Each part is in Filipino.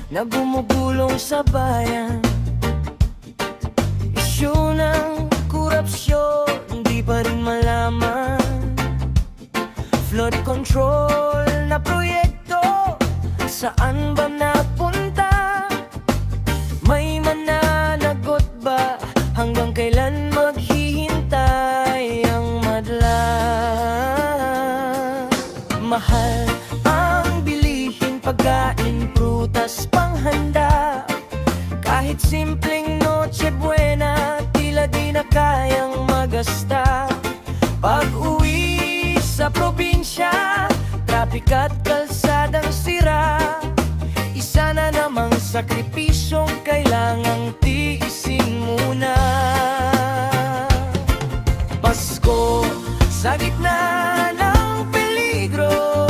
na gumugulong sa bayan. Isyu ng korupsyon, di pa rin malaman. Flood control na proyekto, saan ba napunta? May mananagot ba? Hanggang kailan maghihintay ang madla? Mahal ang bilihin, pagkain, prutas, panghanda. Kahit simpleng Noche Buena, tila di na kayang magasta. Pag-uwi sa probinsya, trapik at kalsadang sira. Isa na namang sakripisyong kailangang tiisin muna. Pasko sa gitna ng peligro,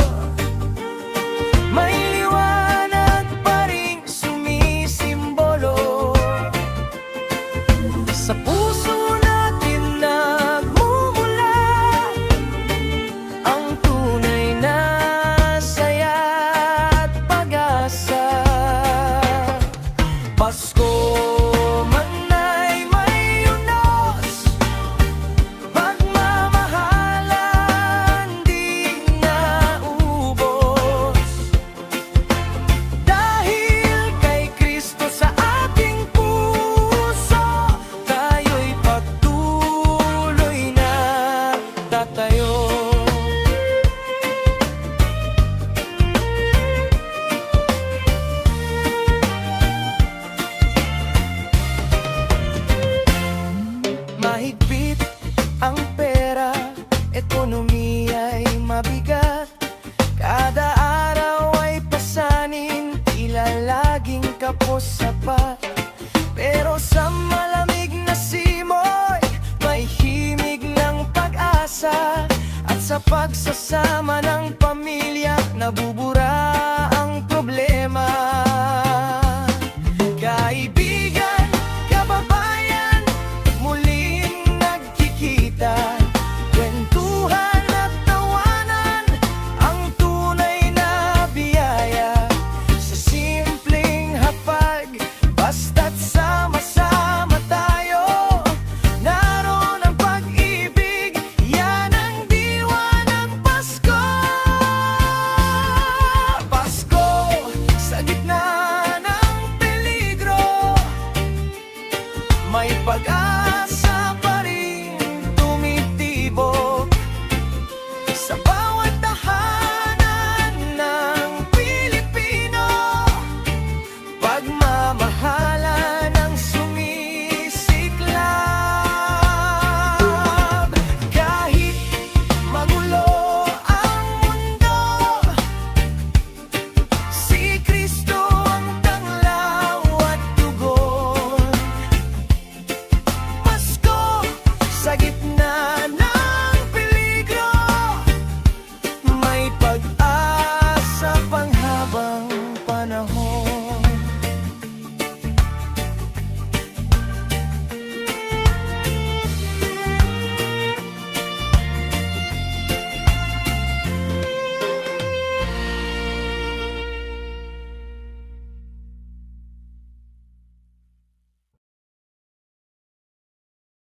may liwanag pa ring sumisimbolo. Sa puso natin nagmumula ang tunay na saya at pag-asa. Pasko man ay may unos, pagmamahalan di naubos. Dahil kay Kristo sa ating puso, tayo'y patuloy na tatayo. Mahigpit ang pera, ekonomiya'y mabigat. Kada araw ay pasanin, tila laging kapos sapat. Pero sa malamig na simoy, may himig ng pag-asa. At sa pagsasama